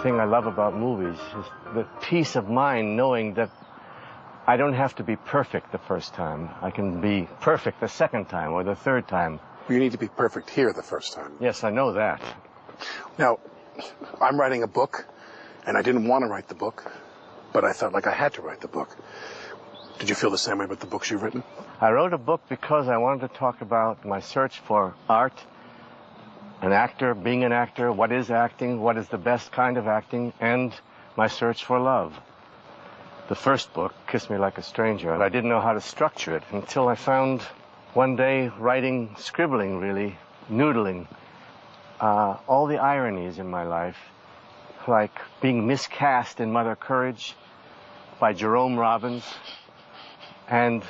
thing I love about movies is the peace of mind knowing that I don't have to be perfect the first time. I can be perfect the second time or the third time. You need to be perfect here the first time. Yes, I know that. Now, I'm writing a book, and I didn't want to write the book, but I felt like I had to write the book. Did you feel the same way about the books you've written? I wrote a book because I wanted to talk about my search for art, an actor, being an actor, what is acting, what is the best kind of acting, and my search for love. The first book, Kiss Me Like a Stranger, I didn't know how to structure it until I found one day writing, scribbling really, noodling, all the ironies in my life, like being miscast in Mother Courage by Jerome Robbins, and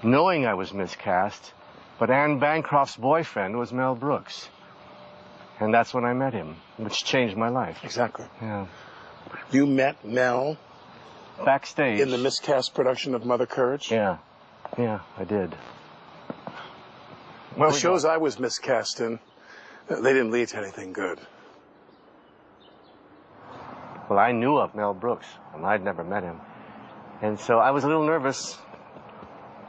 knowing I was miscast, but Anne Bancroft's boyfriend was Mel Brooks. And that's when I met him, which changed my life. Exactly. Yeah. You met Mel backstage in the miscast production of Mother Courage? Yeah, I did. The shows I was miscast in, they didn't lead to anything good. Well, I knew of Mel Brooks, and I'd never met him. And so I was a little nervous,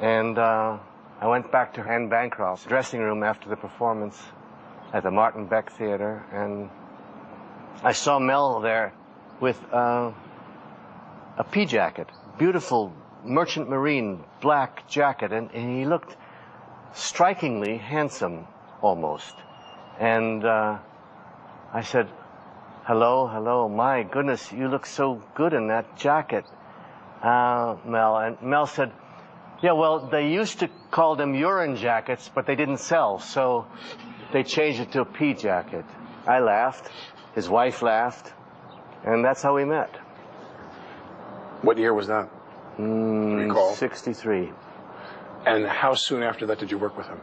and I went back to Anne Bancroft's dressing room after the performance at the Martin Beck Theater, and I saw Mel there with a pea jacket, beautiful merchant marine black jacket, and he looked strikingly handsome, almost. And I said, hello, my goodness, you look so good in that jacket, Mel. And Mel said, yeah, well, they used to call them urine jackets, but they didn't sell, so they changed it to a pea jacket. I laughed, his wife laughed, and that's how we met. What year was that? Recall? 63. And how soon after that did you work with him?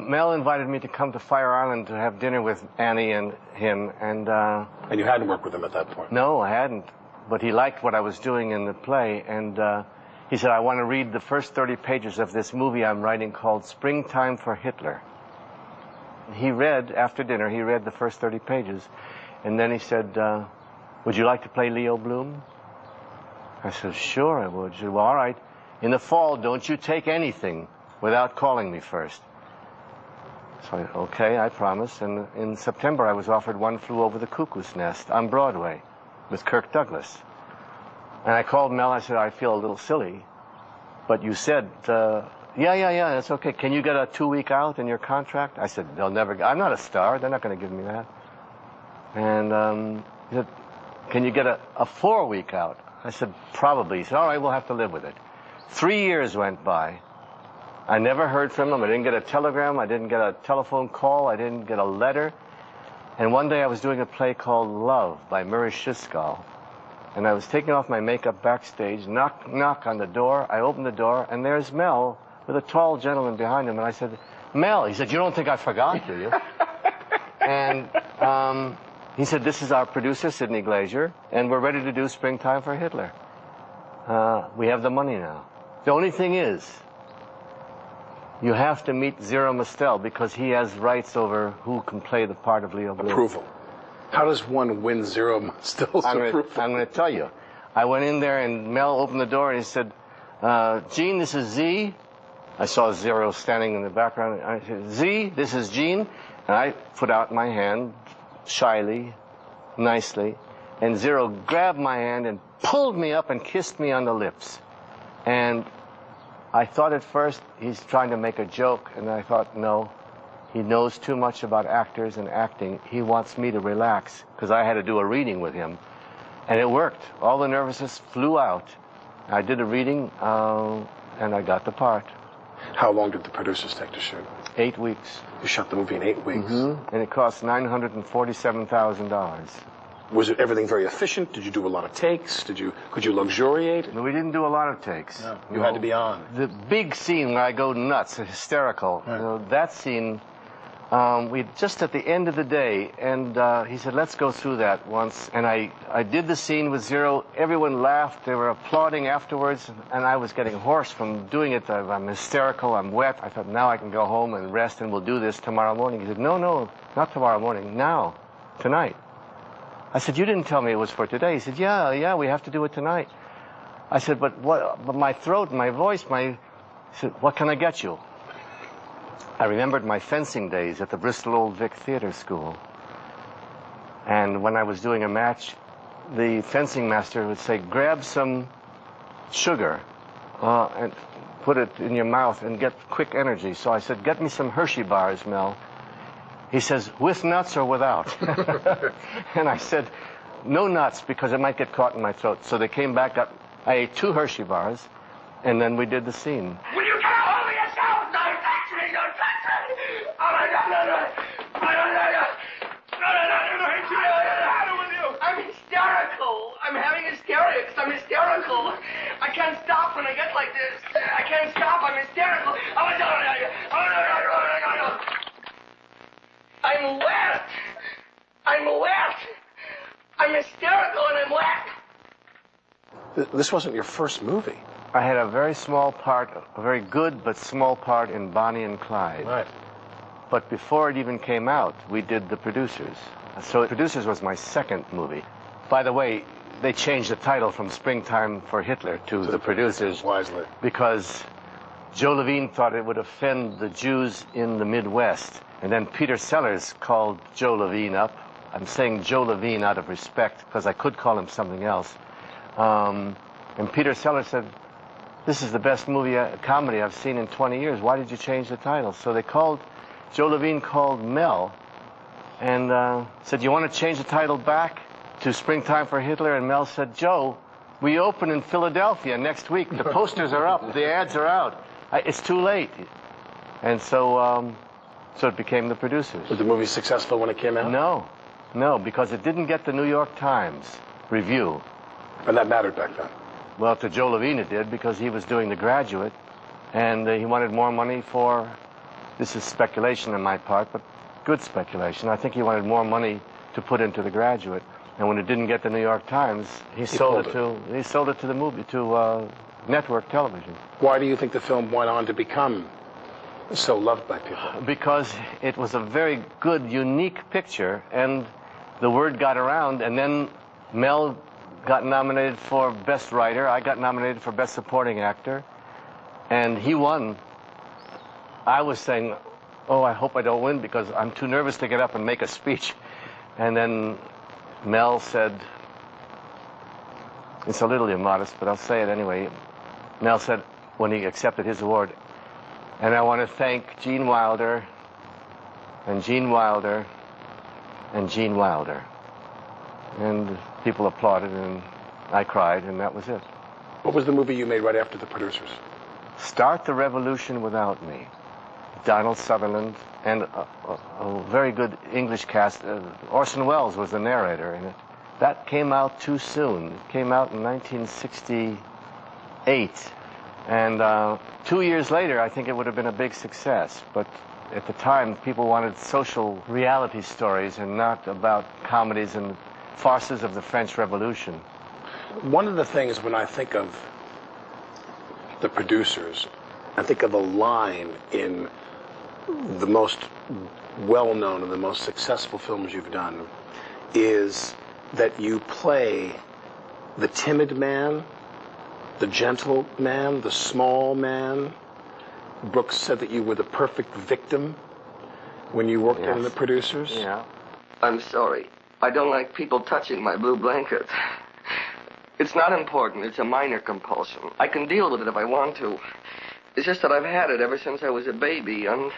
Mel invited me to come to Fire Island to have dinner with Annie and him, and you hadn't worked with him at that point? No, I hadn't, but he liked what I was doing in the play, and he said, I want to read the first 30 pages of this movie I'm writing called Springtime for Hitler. He read, after dinner, he read the first 30 pages, and then he said, would you like to play Leo Bloom? I said, sure I would. He said, well, all right. In the fall, don't you take anything without calling me first. So I, okay, I promise. And in September, I was offered One Flew Over the Cuckoo's Nest on Broadway with Kirk Douglas. And I called Mel. I said, I feel a little silly, but you said, yeah, that's okay. Can you get a 2-week out in your contract? I said, they'll never. I'm not a star. They're not going to give me that. And he said, can you get a 4-week out? I said, probably. He said, all right, we'll have to live with it. 3 years went by. I never heard from him. I didn't get a telegram. I didn't get a telephone call. I didn't get a letter. And one day I was doing a play called Love by Murray Schiskal. And I was taking off my makeup backstage, knock on the door. I opened the door, and there's Mel with a tall gentleman behind him. And I said, Mel, he said, you don't think I forgot, do you? And he said, this is our producer, Sidney Glazier, and we're ready to do Springtime for Hitler. We have the money now. The only thing is, you have to meet Zero Mostel because he has rights over who can play the part of Leo Bloom. Approval. How does one win Zero Mostel's approval? I'm going to tell you. I went in there and Mel opened the door and he said, Gene, this is Z. I saw Zero standing in the background. I said, Z, this is Gene. And I put out my hand shyly, nicely, and Zero grabbed my hand and pulled me up and kissed me on the lips. And I thought at first he's trying to make a joke, and I thought, no, he knows too much about actors and acting. He wants me to relax, because I had to do a reading with him. And it worked. All the nervousness flew out. I did a reading, and I got the part. How long did the producers take to shoot? 8 weeks. You shot the movie in 8 weeks? Mm-hmm. And it cost $947,000. Was it everything very efficient? Did you do a lot of takes? Could you luxuriate? No, we didn't do a lot of takes. No, you had to be on. The big scene where I go nuts, hysterical, right. That scene, we just at the end of the day, and he said, let's go through that once. And I did the scene with Zero. Everyone laughed. They were applauding afterwards, and I was getting hoarse from doing it. I'm hysterical. I'm wet. I thought, now I can go home and rest, and we'll do this tomorrow morning. He said, no, not tomorrow morning. Now, tonight. I said, you didn't tell me it was for today. He said, yeah, we have to do it tonight. I said, but my throat, my voice, He said, what can I get you? I remembered my fencing days at the Bristol Old Vic Theatre School. And when I was doing a match, the fencing master would say, grab some sugar and put it in your mouth and get quick energy. So I said, get me some Hershey bars, Mel. He says, with nuts or without? And I said, no nuts, because it might get caught in my throat. So they came back up. I ate 2 Hershey bars, and then we did the scene. Will you get a hold of yourself? Don't touch me! Don't touch me! Oh, my God, no. I'm hysterical. I'm having hysterics. I'm hysterical. I can't stop when I get like this. I can't stop. I'm hysterical. I'm wet. I'm hysterical and I'm wet. This wasn't your first movie. I had a very small part, a very good but small part in Bonnie and Clyde. Right. But before it even came out, we did The Producers. So Producers was my second movie. By the way, they changed the title from Springtime for Hitler to The Producers. Wisely. Because Joe Levine thought it would offend the Jews in the Midwest. And then Peter Sellers called Joe Levine up. I'm saying Joe Levine out of respect, because I could call him something else. And Peter Sellers said, this is the best comedy I've seen in 20 years. Why did you change the title? So Joe Levine called Mel and said, you want to change the title back to Springtime for Hitler? And Mel said, Joe, we open in Philadelphia next week. The posters are up. The ads are out. It's too late. And so it became The Producers. Was the movie successful when it came out? No, because it didn't get the New York Times review. And that mattered back then. Well, to Joe Levine it did, because he was doing The Graduate, and he wanted more money for, this is speculation on my part, but good speculation. I think he wanted more money to put into The Graduate, and when it didn't get the New York Times, he sold it to the movie, to network television. Why do you think the film went on to become so loved by people? Because it was a very good, unique picture, and the word got around, and then Mel got nominated for Best Writer. I got nominated for Best Supporting Actor, and he won. I was saying, oh, I hope I don't win, because I'm too nervous to get up and make a speech. And then Mel said, it's a little immodest, but I'll say it anyway. Mel said, when he accepted his award, and I want to thank Gene Wilder, and Gene Wilder, and Gene Wilder. And people applauded, and I cried, and that was it. What was the movie you made right after The Producers? Start the Revolution Without Me. Donald Sutherland, and a very good English cast. Orson Welles was the narrator in it. That came out too soon. It came out in 1968. And 2 years later, I think it would have been a big success. But at the time, people wanted social reality stories and not about comedies and farces of the French Revolution. One of the things when I think of The Producers, I think of a line in the most well-known and the most successful films you've done, is that you play the timid man, the gentle man, the small man. Brooks said that you were the perfect victim when you worked in The Producers. Yeah. I'm sorry. I don't like people touching my blue blanket. It's not important. It's a minor compulsion. I can deal with it if I want to. It's just that I've had it ever since I was a baby, and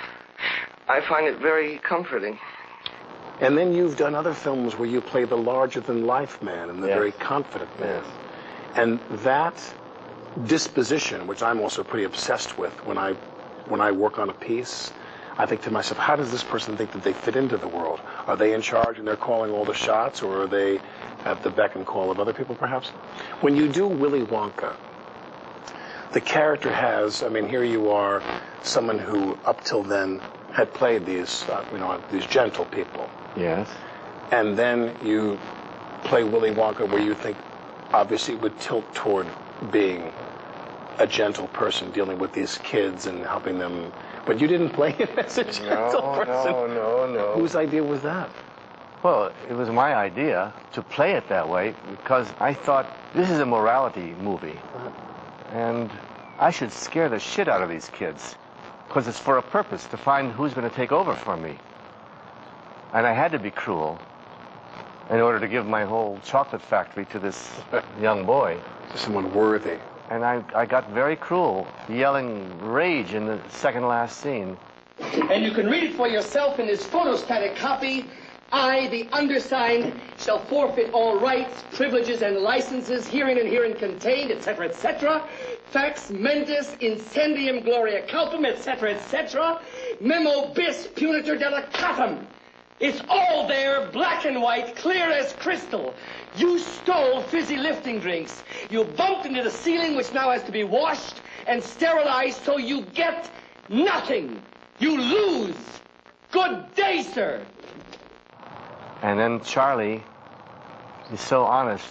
I find it very comforting. And then you've done other films where you play the larger-than-life man and the very confident man. Yes. And that disposition, which I'm also pretty obsessed with when I work on a piece, I think to myself, how does this person think that they fit into the world? Are they in charge and they're calling all the shots, or are they at the beck and call of other people, perhaps? When you do Willy Wonka, the character has, I mean, here you are, someone who up till then had played these, these gentle people. Yes. And then you play Willy Wonka, where you think, obviously, it would tilt toward being a gentle person, dealing with these kids and helping them. But you didn't play him as a gentle person. No. Whose idea was that? Well, it was my idea to play it that way because I thought this is a morality movie. And I should scare the shit out of these kids because it's for a purpose, to find who's going to take over for me. And I had to be cruel in order to give my whole chocolate factory to this young boy. To someone worthy. And I got very cruel, yelling rage in the second last scene. And you can read it for yourself in this photostatic copy. I, the undersigned, shall forfeit all rights, privileges, and licenses herein and herein contained, etc., etc. Fax mentis incendium gloria culpum, etc., etc. Memo bis punitor delicatum. It's all there, black and white, clear as crystal. You stole fizzy lifting drinks. You bumped into the ceiling, which now has to be washed and sterilized, so you get nothing. You lose. Good day, sir. And then Charlie is so honest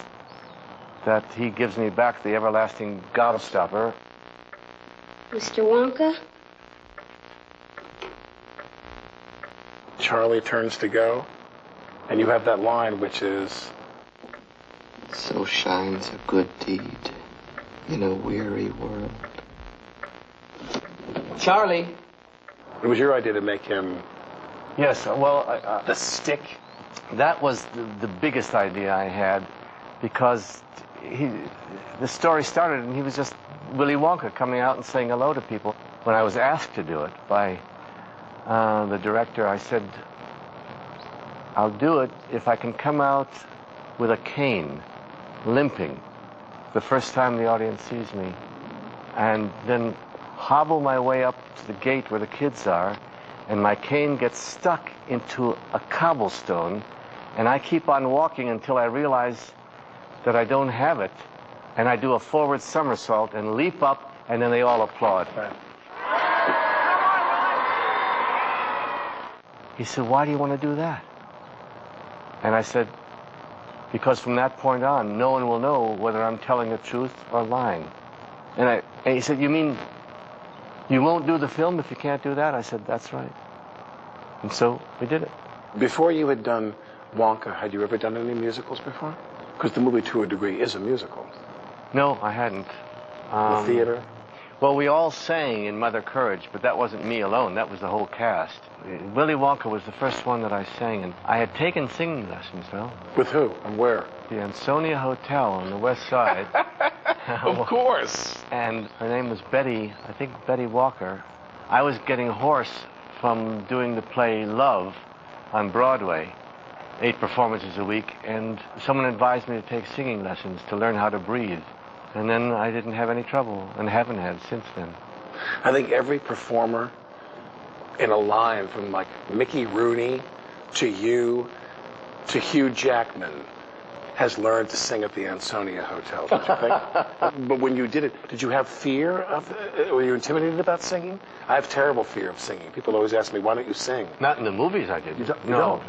that he gives me back the everlasting gobstopper. Mr. Wonka? Charlie turns to go, and you have that line, which is... So shines a good deed in a weary world. Charlie. It was your idea to make him... Yes, well... the stick? That was the biggest idea I had, because the story started and he was just Willy Wonka coming out and saying hello to people. When I was asked to do it by the director, I said, I'll do it if I can come out with a cane, limping, the first time the audience sees me, and then hobble my way up to the gate where the kids are, and my cane gets stuck into a cobblestone, and I keep on walking until I realize that I don't have it, and I do a forward somersault and leap up, and then they all applaud. Right. He said, why do you want to do that? And I said, because from that point on, no one will know whether I'm telling the truth or lying. And he said, you mean you won't do the film if you can't do that? I said, that's right. And so we did it. Before you had done Wonka, had you ever done any musicals before? Because the movie, to a degree, is a musical. No, I hadn't. The theater? Well, we all sang in Mother Courage, but that wasn't me alone. That was the whole cast. Willy Wonka was the first one that I sang in. I had taken singing lessons, though. With who and where? The Ansonia Hotel on the west side. Of course. And her name was Betty, I think Betty Walker. I was getting hoarse from doing the play Love on Broadway, 8 performances a week, and someone advised me to take singing lessons to learn how to breathe. And then I didn't have any trouble, and haven't had since then. I think every performer in a line, from like Mickey Rooney to you to Hugh Jackman, has learned to sing at the Ansonia Hotel, don't you think? But when you did it, did you have fear of were you intimidated about singing? I have terrible fear of singing. People always ask me, why don't you sing? Not in the movies I didn't. No.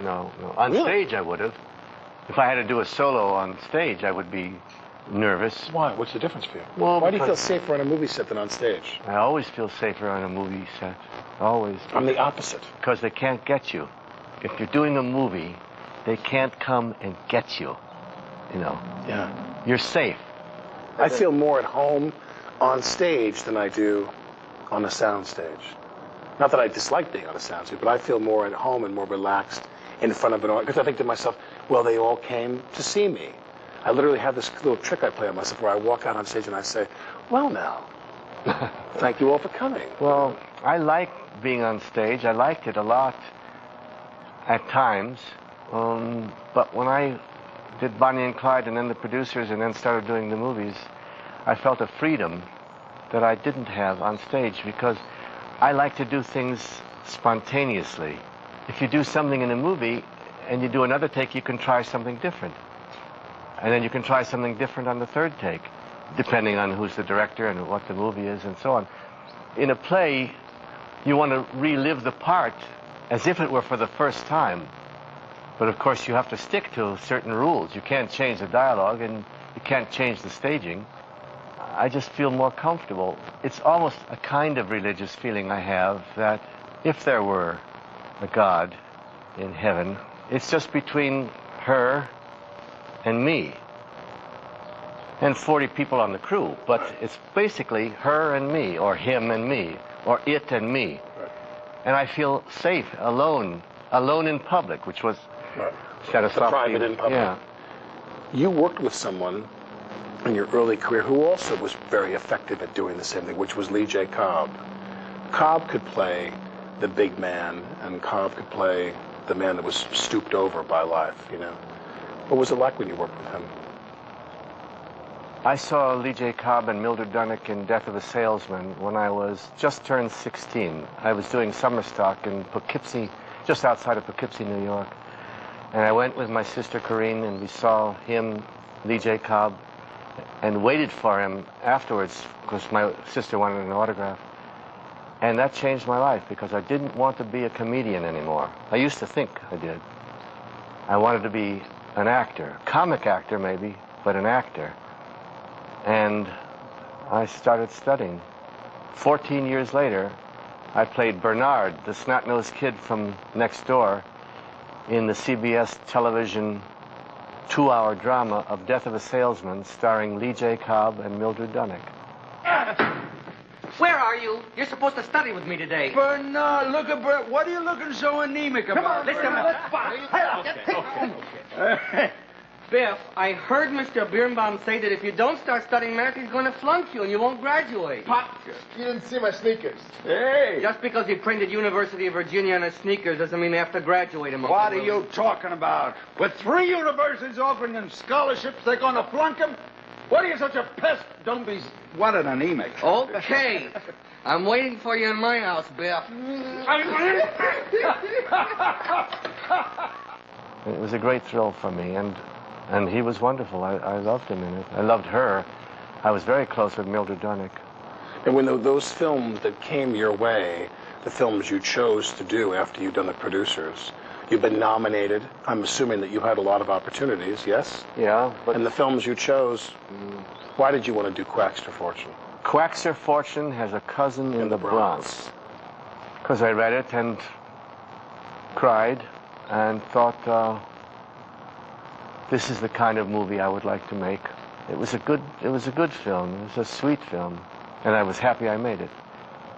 On Really? stage I would have. If I had to do a solo on stage, I would be nervous. Why? What's the difference for you? Well, Why do you feel because safer on a movie set than on stage? I always feel safer on a movie set. Always. I'm the opposite. Because they can't get you. If you're doing a movie, they can't come and get you. You know. Yeah. You're safe. I feel more at home on stage than I do on a sound stage. Not that I dislike being on a sound stage, but I feel more at home and more relaxed in front of an audience. Because I think to myself, well, they all came to see me. I literally have this little trick I play on myself where I walk out on stage and I say, well, now, thank you all for coming. Well, I like being on stage. I liked it a lot at times. But when I did Bonnie and Clyde and then the Producers and then started doing the movies, I felt a freedom that I didn't have on stage because I like to do things spontaneously. If you do something in a movie and you do another take, you can try something different. And then you can try something different on the third take, depending on who's the director and what the movie is and so on. In a play, you want to relive the part as if it were for the first time. But of course, you have to stick to certain rules. You can't change the dialogue and you can't change the staging. I just feel more comfortable. It's almost a kind of religious feeling I have that if there were a God in heaven, it's just between her and me. And 40 people on the crew, but it's basically her and me, or him and me, or it and me. Right. And I feel safe, alone in public, which was The private in public. Yeah. You worked with someone in your early career who also was very effective at doing the same thing, which was Lee J. Cobb. Cobb could play the big man, and Cobb could play the man that was stooped over by life, you know. What was it like when you worked with him? I saw Lee J. Cobb and Mildred Dunnick in Death of a Salesman when I was just turned 16. I was doing summer stock in Poughkeepsie, just outside of Poughkeepsie, New York. And I went with my sister Corinne, and we saw him, Lee J. Cobb, and waited for him afterwards because my sister wanted an autograph. And that changed my life because I didn't want to be a comedian anymore. I used to think I did. I wanted to be an actor, comic actor maybe, but an actor. And I started studying. 14 years later, I played Bernard, the snot-nosed kid from next door, in the CBS television 2-hour drama of Death of a Salesman, starring Lee J. Cobb and Mildred Dunnick. Where are you? You're supposed to study with me today. Bernard, look at Bert. What are you looking so anemic about? Listen, Okay. Biff, I heard Mr. Birnbaum say that if you don't start studying America, he's going to flunk you and you won't graduate. Pop. You didn't see my sneakers. Hey. Just because he trained at University of Virginia on his sneakers doesn't mean they have to graduate him. What are you talking about? With 3 universities offering him scholarships, they're going to flunk him? What are you, such a pest? Don't be... What an anemic. Okay. I'm waiting for you in my house, Biff. It was a great thrill for me, and he was wonderful. I loved him in it. I loved her. I was very close with Mildred Dunnick. And when those films that came your way, the films you chose to do after you'd done the Producers, you've been nominated. I'm assuming that you had a lot of opportunities, yes? Yeah, but... And the films you chose, why did you want to do Quackster Fortune? Quackster Fortune has a cousin in the Bronx. Because I read it and cried and thought, this is the kind of movie I would like to make. It was a good film. It was a sweet film, and I was happy I made it.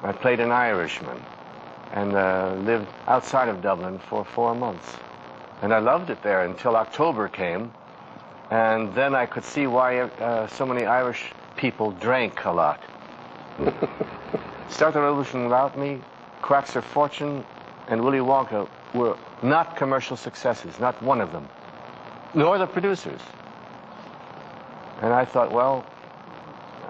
I played an Irishman and lived outside of Dublin for 4 months, and I loved it there until October came, and then I could see why so many Irish people drank a lot. Start the Revolution Without Me, Quackster Fortune, and Willy Wonka were not commercial successes, not one of them, nor the Producers. And I thought, well,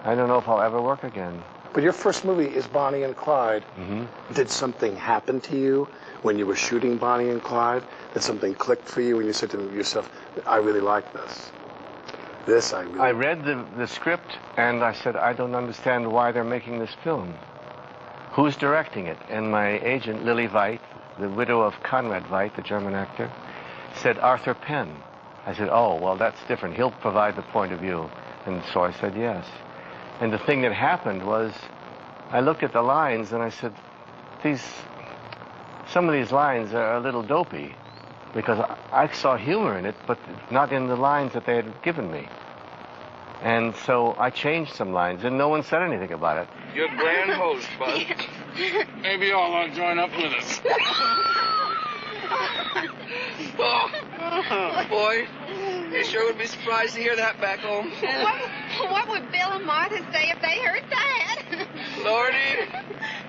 I don't know if I'll ever work again. But your first movie is Bonnie and Clyde. Mm-hmm. Did something happen to you when you were shooting Bonnie and Clyde? Did something click for you when you said to yourself, I really like this? I read the script, and I said, I don't understand why they're making this film. Who's directing it? And my agent, Lily Veit, the widow of Conrad Veit, the German actor, said Arthur Penn. I said, oh, well, that's different. He'll provide the point of view. And so I said yes. And the thing that happened was I looked at the lines and I said, some of these lines are a little dopey because I saw humor in it, but not in the lines that they had given me. And so I changed some lines, and no one said anything about it. You're grand host, Bud. Maybe y'all want to join up with us. Oh, boy, you sure would be surprised to hear that back home. What would Bill and Martha say if they heard that? Lordy,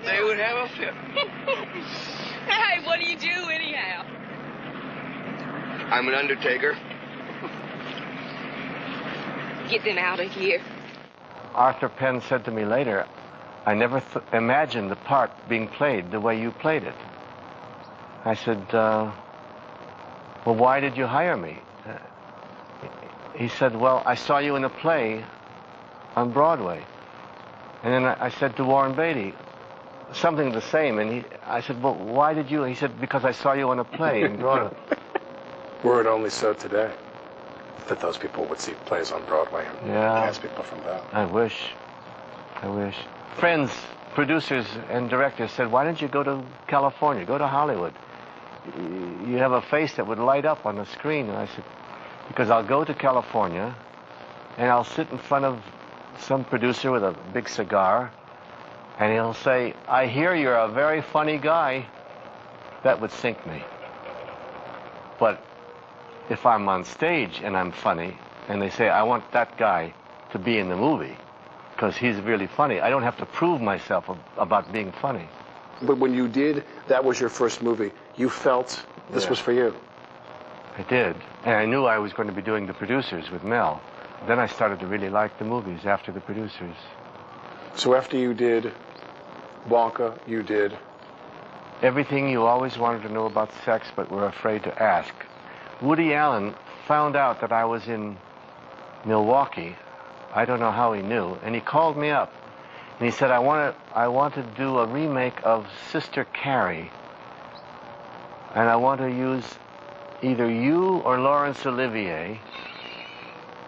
they would have a fit. Hey, what do you do anyhow? I'm an undertaker. Get them out of here. Arthur Penn said to me later, I never imagined the part being played the way you played it. I said, well, why did you hire me? He said, well, I saw you in a play on Broadway. And then I said to Warren Beatty, something the same. And I said, well, why did you? He said, because I saw you on a play in Broadway. Were it only so today that those people would see plays on Broadway and cast people from that. I wish. Friends, producers, and directors said, why don't you go to California, go to Hollywood? you have a face that would light up on the screen. And I said, because I'll go to California and I'll sit in front of some producer with a big cigar and he'll say, I hear you're a very funny guy. That would sink me. But if I'm on stage and I'm funny and they say, I want that guy to be in the movie because he's really funny, I don't have to prove myself about being funny. But when you did, that was your first movie, you felt this was for you. I did. And I knew I was going to be doing The Producers with Mel. Then I started to really like the movies after The Producers. So after you did Wonka, you did everything you always wanted to know about sex but were afraid to ask. Woody Allen found out that I was in Milwaukee. I don't know how he knew. And he called me up. And he said, I want to do a remake of Sister Carrie. And I want to use either you or Laurence Olivier.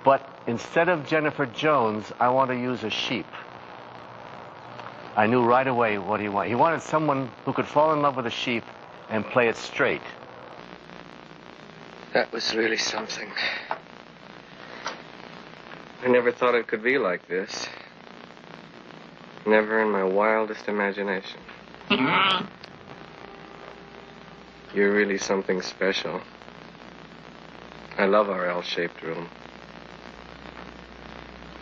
But instead of Jennifer Jones, I want to use a sheep. I knew right away what he wanted. He wanted someone who could fall in love with a sheep and play it straight. That was really something. I never thought it could be like this. Never in my wildest imagination. You're really something special. I love our L-shaped room.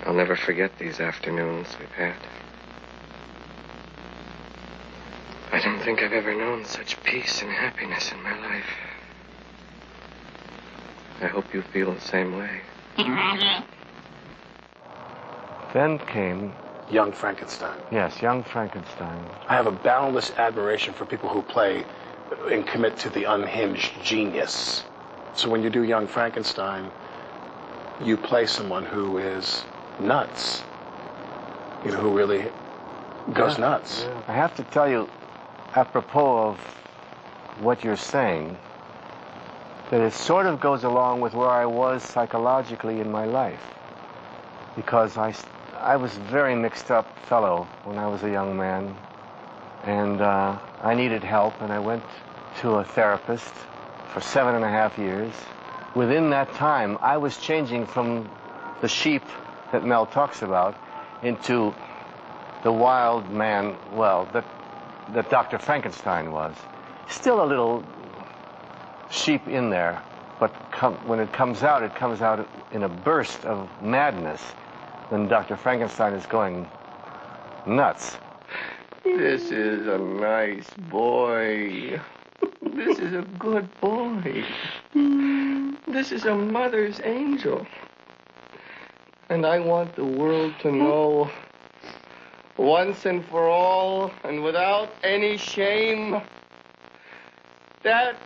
I'll never forget these afternoons we've had. I don't think I've ever known such peace and happiness in my life. I hope you feel the same way. Then came... Young Frankenstein. Yes, Young Frankenstein. I have a boundless admiration for people who play and commit to the unhinged genius. So when you do Young Frankenstein, you play someone who is nuts. You know, who really goes nuts. Yeah. I have to tell you, apropos of what you're saying, that it sort of goes along with where I was psychologically in my life. Because I was a very mixed up fellow when I was a young man. And I needed help, and I went to a therapist for 7.5 years. Within that time, I was changing from the sheep that Mel talks about into the wild man, well, that Dr. Frankenstein was. Still a little sheep in there, but when it comes out in a burst of madness. Then Dr. Frankenstein is going nuts. This is a nice boy. This is a good boy. This is a mother's angel. And I want the world to know, once and for all, and without any shame, that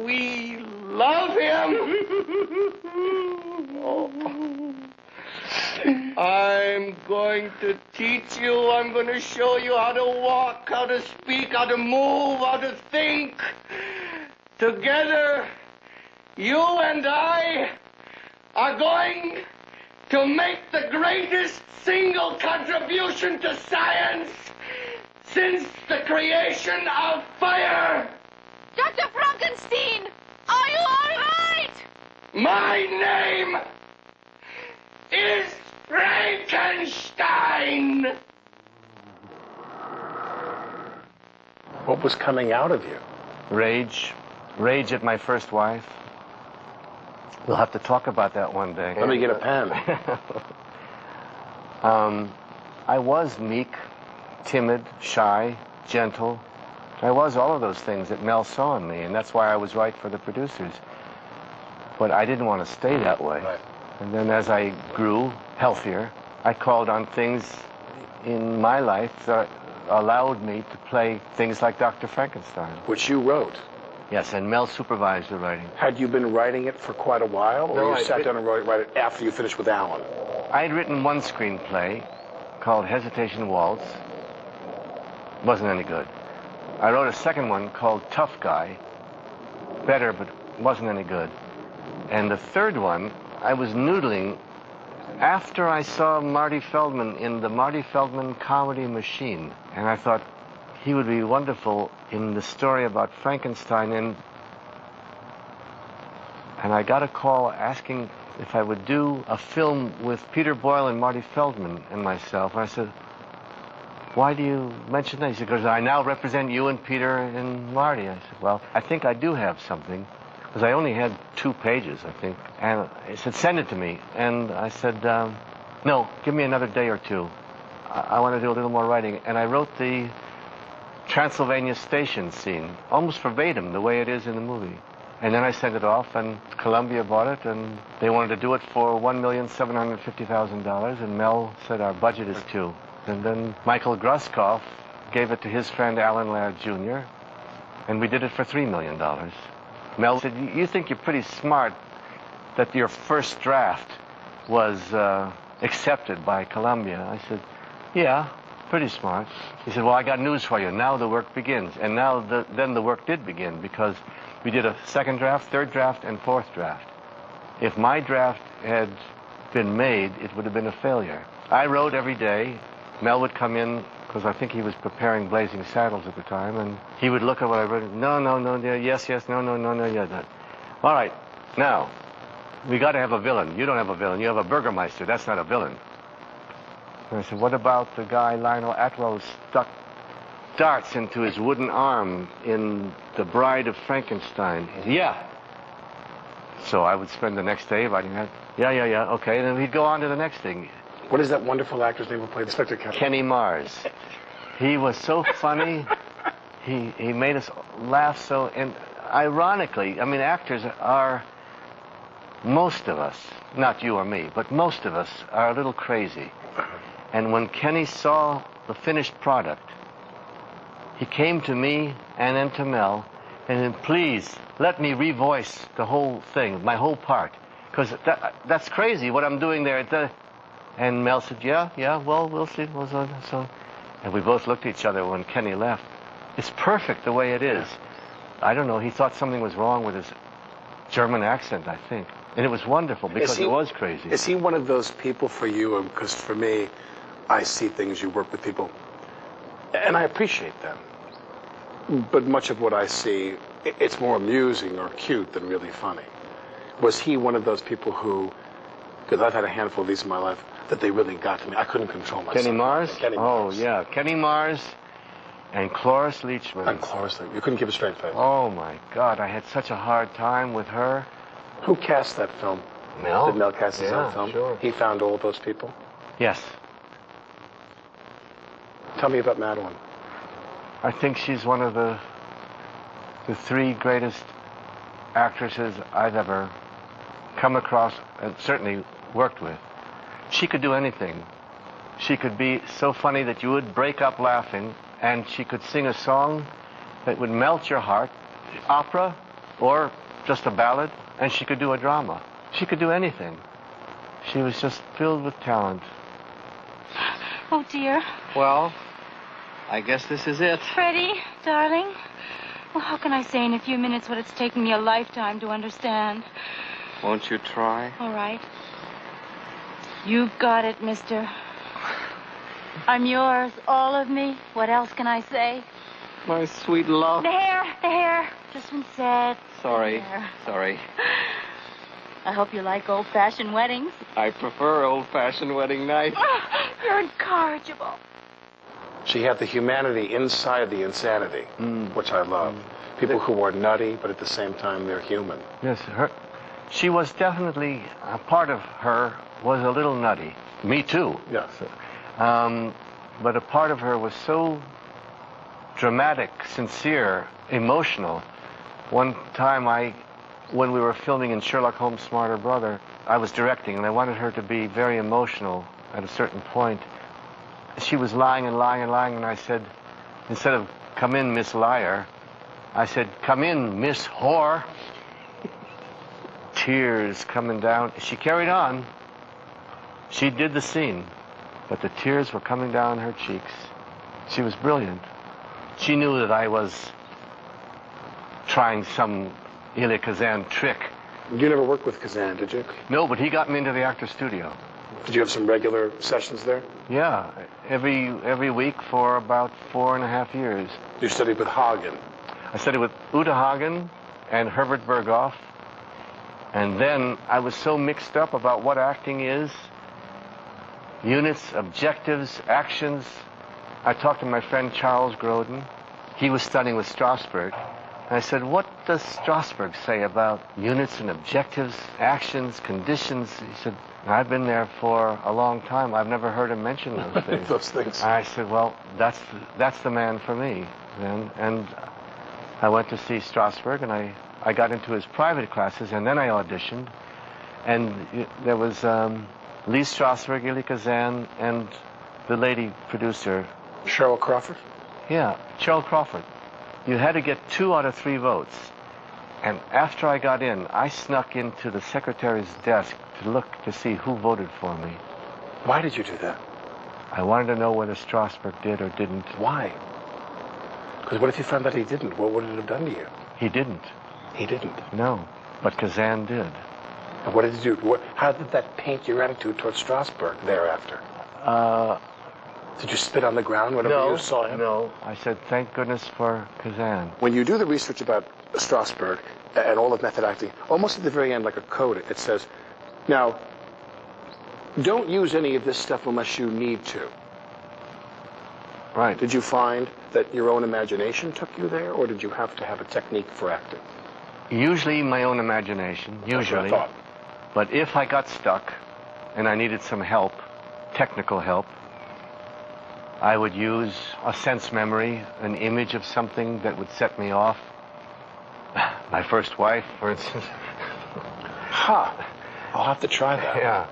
we love him. Oh. I'm going to teach you. I'm going to show you how to walk, how to speak, how to move, how to think. Together, you and I are going to make the greatest single contribution to science since the creation of fire. Dr. Frankenstein, are you all right? My name is Frankenstein. What was coming out of you? Rage at my first wife. We'll have to talk about that one day. Let me get a pen. I was meek, timid, shy, gentle. I was all of those things that Mel saw in me, and that's why I was right for The Producers. But I didn't want to stay that way. Right. And then as I grew healthier, I called on things in my life that allowed me to play things like Dr. Frankenstein. Which you wrote. Yes, and Mel supervised the writing. Had you been writing it for quite a while, or No, you I sat did- down and wrote it after you finished with Alan? I had written one screenplay called Hesitation Waltz. Wasn't any good. I wrote a second one called Tough Guy. Better, but wasn't any good. And the third one, I was noodling after I saw Marty Feldman in the Marty Feldman Comedy Machine. And I thought he would be wonderful in the story about Frankenstein. And And I got a call asking if I would do a film with Peter Boyle and Marty Feldman and myself. And I said, why do you mention that? He said, because I now represent you and Peter and Marty. I said, well, I think I do have something. Because I only had 2 pages, I think. And he said, send it to me. And I said, no, give me another day or 2. I want to do a little more writing. And I wrote the Transylvania station scene, almost verbatim, the way it is in the movie. And then I sent it off, and Columbia bought it, and they wanted to do it for $1,750,000, and Mel said, our budget is 2. And then Michael Gruskoff gave it to his friend Alan Ladd Jr., and we did it for $3 million. Mel said, you think you're pretty smart that your first draft was accepted by Columbia. I said, yeah, pretty smart. He said, well, I got news for you. Now the work begins. And then the work did begin, because we did a 2nd draft, 3rd draft, and 4th draft. If my draft had been made, it would have been a failure. I wrote every day. Mel would come in, because I think he was preparing Blazing Saddles at the time, and he would look at what I wrote. No, yes, no, yeah. No. All right, now, we got to have a villain. You don't have a villain. You have a Burgermeister. That's not a villain. And I said, what about the guy Lionel Atwell stuck darts into his wooden arm in The Bride of Frankenstein? He said, yeah. So I would spend the next day writing that. Yeah, okay. And then he'd go on to the next thing. What is that wonderful actor's name who played Inspector Kenny? Kenny Mars. He was so funny. He made us laugh so. And ironically, I mean, actors are, most of us, not you or me, but most of us are a little crazy. And when Kenny saw the finished product, he came to me and then to Mel and then, please, let me revoice the whole thing, my whole part. Because that's crazy, what I'm doing there. And Mel said, yeah, well, we'll see. So, and we both looked at each other when Kenny left. It's perfect the way it is. I don't know, he thought something was wrong with his German accent, I think. And it was wonderful, because it was crazy. Is he one of those people for you? Because for me, I see things, you work with people, and I appreciate them. But much of what I see, it's more amusing or cute than really funny. Was he one of those people who, because I've had a handful of these in my life, that they really got to me? I couldn't control myself. Kenny Mars? Kenny Mars. Oh, yeah. Kenny Mars and Cloris Leachman. And Cloris Leachman. You couldn't keep a straight face. Oh, my God. I had such a hard time with her. Who cast that film? Mel. Did Mel cast his own film? Sure. He found all those people? Yes. Tell me about Madeline. I think she's one of the 3 greatest actresses I've ever come across and certainly worked with. She could do anything. She could be so funny that you would break up laughing, and she could sing a song that would melt your heart, opera or just a ballad, and she could do a drama. She could do anything. She was just filled with talent. Oh, dear. Well, I guess this is it. Freddie, darling. Well, how can I say in a few minutes what it's taken me a lifetime to understand? Won't you try? All right. You've got it, mister. I'm yours, all of me. What else can I say? My sweet love. The hair. Just been said. Sorry. There. Sorry. I hope you like old-fashioned weddings. I prefer old-fashioned wedding night. You're incorrigible. She had the humanity inside the insanity, which I love. People who are nutty, but at the same time, they're human. Yes, she was definitely, a part of her was a little nutty. Me too. Yes. But a part of her was so dramatic, sincere, emotional. One time when we were filming in Sherlock Holmes' Smarter Brother, I was directing, and I wanted her to be very emotional at a certain point. She was lying, and I said, instead of, come in, Miss Liar, I said, come in, Miss Whore. Tears coming down. She carried on. She did the scene, but the tears were coming down her cheeks. She was brilliant. She knew that I was trying some Elia Kazan trick. You never worked with Kazan, did you? No, but he got me into the actor's studio. Did you have some regular sessions there? Yeah, every week for about 4.5 years. You studied with Hagen. I studied with Uta Hagen and Herbert Berghoff And then I was so mixed up about what acting is, units, objectives, actions. I talked to my friend Charles Grodin. He was studying with Strasberg. And I said, what does Strasberg say about units and objectives, actions, conditions? He said, I've been there for a long time. I've never heard him mention those things. Those things. I said, well, that's the man for me then. And I went to see Strasberg, and I got into his private classes, and then I auditioned. And there was Lee Strasberg, Elie Kazan, and the lady producer. Cheryl Crawford? Yeah, Cheryl Crawford. You had to get 2 out of 3 votes. And after I got in, I snuck into the secretary's desk to look to see who voted for me. Why did you do that? I wanted to know whether Strasberg did or didn't. Why? Because what if you found out he didn't? What would it have done to you? He didn't. He didn't? No, but Kazan did. And what did he do? How did that paint your attitude towards Strasberg thereafter? Did you spit on the ground whenever you saw him? No. I said, thank goodness for Kazan. When you do the research about Strasberg and all of method acting, almost at the very end, like a code, it says, now, don't use any of this stuff unless you need to. Right. Did you find that your own imagination took you there, or did you have to have a technique for acting? Usually my own imagination, usually. That's what I thought. But if I got stuck and I needed some help, technical help, I would use a sense memory, an image of something that would set me off. My first wife, for instance. I'll have to try that. Yeah.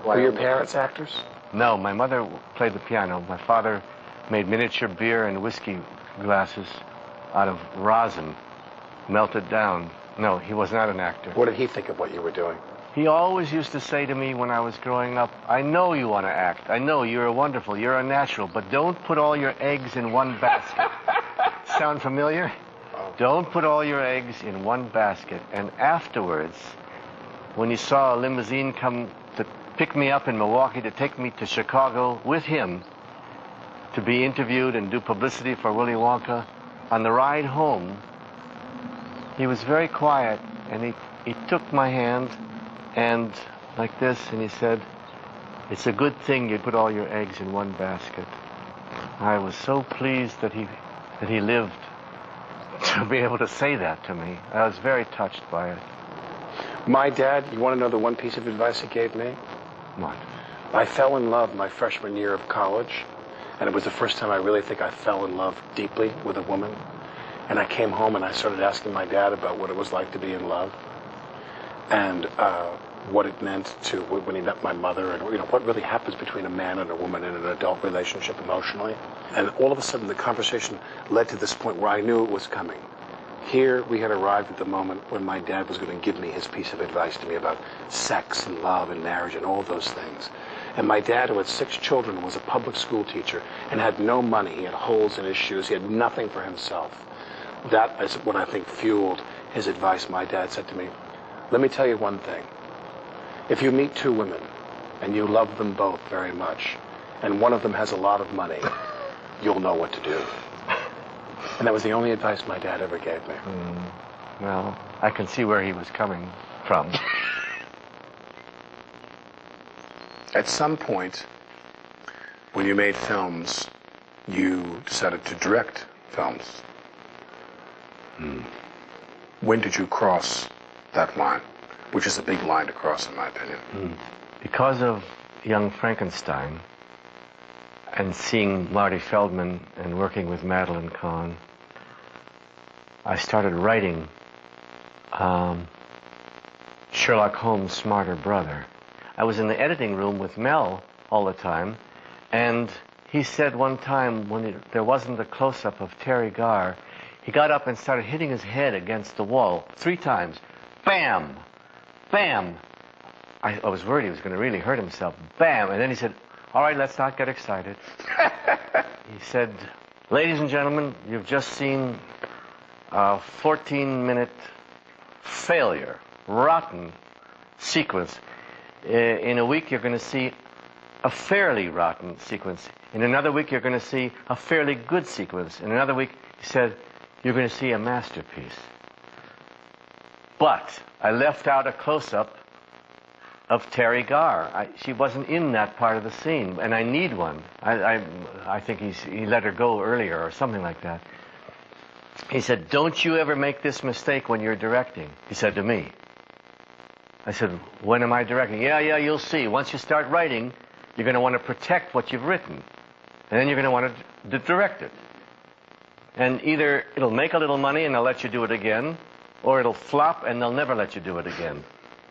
Were your parents actors? No, my mother played the piano. My father made miniature beer and whiskey glasses out of rosin, melted down. No, he was not an actor. What did he think of what you were doing? He always used to say to me when I was growing up, I know you want to act. I know you're wonderful. You're a natural. But don't put all your eggs in one basket. Sound familiar? Don't put all your eggs in one basket. And afterwards, when he saw a limousine come to pick me up in Milwaukee to take me to Chicago with him to be interviewed and do publicity for Willy Wonka, on the ride home, he was very quiet, and he took my hand and like this, and he said, it's a good thing you put all your eggs in one basket. I was so pleased that he lived to be able to say that to me. I was very touched by it. My dad, you want to know the one piece of advice he gave me? What? I fell in love my freshman year of college, and it was the first time I really think I fell in love deeply with a woman. And I came home and I started asking my dad about what it was like to be in love, and what it meant to when he met my mother, and what really happens between a man and a woman in an adult relationship emotionally. And all of a sudden the conversation led to this point where I knew it was coming. Here we had arrived at the moment when my dad was going to give me his piece of advice to me about sex and love and marriage and all those things. And my dad, who had 6 children, was a public school teacher and had no money. He had holes in his shoes. He had nothing for himself. That is what I think fueled his advice. My dad said to me, let me tell you one thing. If you meet 2 women and you love them both very much, and one of them has a lot of money, you'll know what to do. And that was the only advice my dad ever gave me. Well, I can see where he was coming from. At some point, when you made films, you decided to direct films. When did you cross that line, which is a big line to cross, in my opinion? Because of Young Frankenstein and seeing Marty Feldman and working with Madeline Kahn, I started writing Sherlock Holmes' smarter brother. I was in the editing room with Mel all the time, and he said one time when there wasn't a close-up of Terry Garr, he got up and started hitting his head against the wall 3 times. Bam! Bam! I was worried he was going to really hurt himself. Bam! And then he said, all right, let's not get excited. He said, ladies and gentlemen, you've just seen a 14-minute failure, rotten sequence. In a week, you're going to see a fairly rotten sequence. In another week, you're going to see a fairly good sequence. In another week, he said, you're going to see a masterpiece. But I left out a close-up of Terry Garr. She wasn't in that part of the scene, and I need one. I think he let her go earlier or something like that. He said, "Don't you ever make this mistake when you're directing," he said to me. I said, "When am I directing?" Yeah, you'll see. Once you start writing, you're going to want to protect what you've written, and then you're going to want to direct it. And either it'll make a little money and they'll let you do it again, or it'll flop and they'll never let you do it again.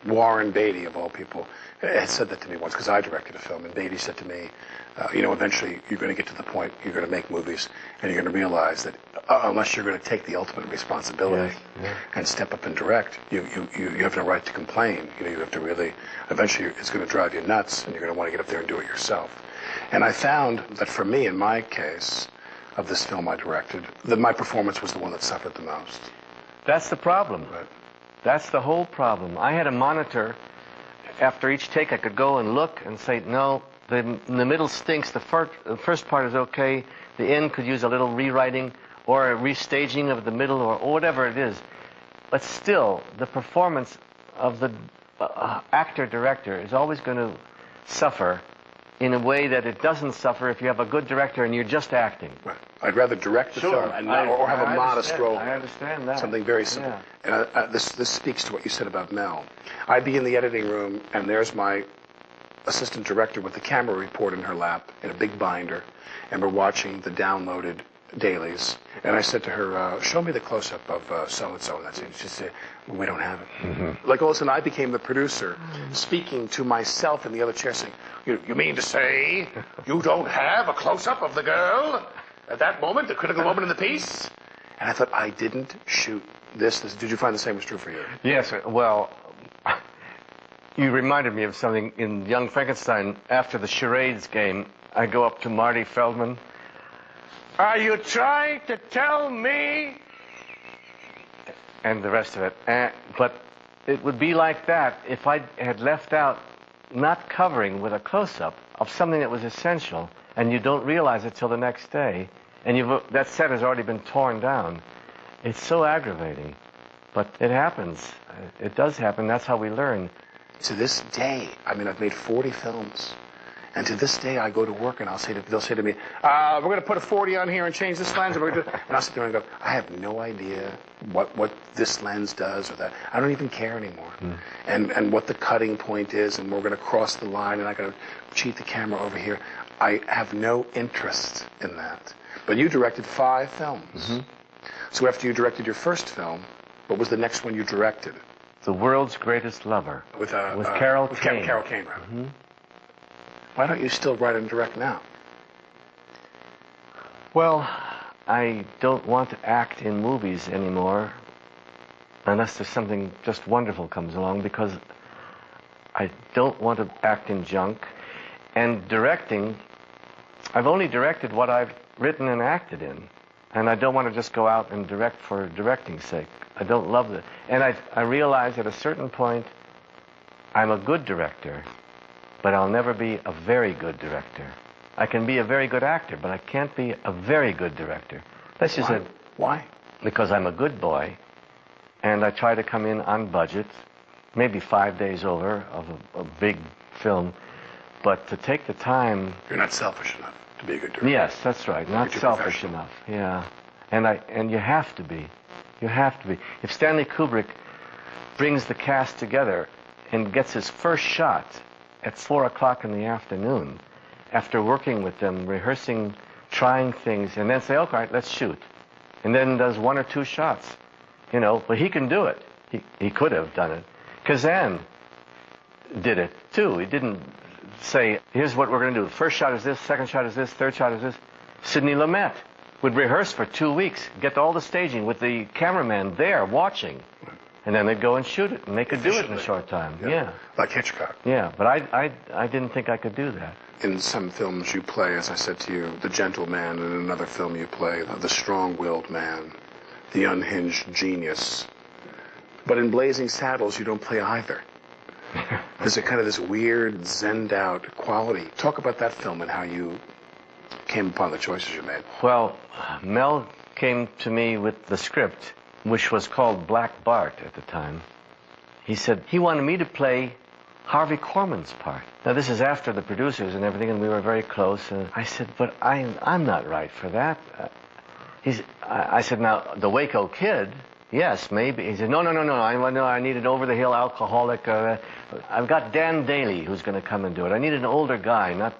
Warren Beatty, of all people, had said that to me once, because I directed a film, and Beatty said to me, eventually you're going to get to the point, you're going to make movies, and you're going to realize that unless you're going to take the ultimate responsibility and step up and direct, you have no right to complain. You have to really, eventually it's going to drive you nuts, and you're going to want to get up there and do it yourself. And I found that for me, in my case, of this film I directed, that my performance was the one that suffered the most. That's the problem. Right. That's the whole problem. I had a monitor. After each take, I could go and look and say, no, the middle stinks. The first part is okay. The end could use a little rewriting or a restaging of the middle or whatever it is. But still, the performance of the actor-director is always going to suffer in a way that it doesn't suffer if you have a good director and you're just acting. Right. I'd rather direct the film and or have a modest role. I understand that. Something very simple. Yeah. And this speaks to what you said about Mel. I'd be in the editing room, and there's my assistant director with the camera report in her lap in a big binder, and we're watching the downloaded dailies. And I said to her, show me the close-up of so-and-so. And that's it. She said, we don't have it. Mm-hmm. Like all of a sudden, I became the producer, speaking to myself in the other chair, saying, you mean to say you don't have a close-up of the girl at that moment, the critical moment in the piece? And I thought, I didn't shoot this. Did you find the same was true for you? Yes. Well, you reminded me of something in Young Frankenstein. After the charades game, I go up to Marty Feldman. Are you trying to tell me? And the rest of it. But it would be like that if I had left out not covering with a close-up of something that was essential, and you don't realize it till the next day, and that set has already been torn down. It's so aggravating. But it happens. It does happen. That's how we learn. To this day, I've made 40 films. And to this day, I go to work and they'll say to me, we're going to put a 40 on here and change this lens. And I'll sit there and go, I have no idea what this lens does or that. I don't even care anymore. And what the cutting point is, and we're going to cross the line, and I'm going to cheat the camera over here. I have no interest in that. But you directed 5 films. Mm-hmm. So after you directed your first film, what was the next one you directed? The World's Greatest Lover. With Carol Kane. Carol Kane, right. Mm-hmm. Why don't you still write and direct now? Well, I don't want to act in movies anymore unless there's something just wonderful comes along, because I don't want to act in junk. And directing, I've only directed what I've written and acted in. And I don't want to just go out and direct for directing's sake. I don't love it. And I realize at a certain point I'm a good director, but I'll never be a very good director. I can be a very good actor, but I can't be a very good director. That's just it. Why? Because I'm a good boy, and I try to come in on budget, maybe 5 days over of a big film, but to take the time... You're not selfish enough to be a good director. Yes, that's right. Not selfish enough. Yeah. And you have to be. You have to be. If Stanley Kubrick brings the cast together and gets his first shot at 4 o'clock in the afternoon, after working with them, rehearsing, trying things, and then say, okay, all right, let's shoot. And then does 1 or 2 shots, but he can do it. He could have done it. Kazan did it, too. He didn't say, here's what we're going to do. The first shot is this, second shot is this, third shot is this. Sidney Lumet would rehearse for 2 weeks, get all the staging with the cameraman there watching. And then they'd go and shoot it, and they could do it in a short time. Yeah. Like Hitchcock. Yeah, but I didn't think I could do that. In some films you play, as I said to you, the gentleman. In another film you play the strong-willed man, the unhinged genius. But in Blazing Saddles you don't play either. There's a kind of this weird, zenned-out quality. Talk about that film and how you came upon the choices you made. Well, Mel came to me with the script, which was called Black Bart at the time. he said he wanted me to play Harvey Korman's part. Now, this is after the producers and everything, and we were very close. And I said, but I'm not right for that. I said, now, the Waco Kid, yes, maybe. He said, no, I need an over-the-hill alcoholic. I've got Dan Daly who's going to come and do it. I need an older guy, not...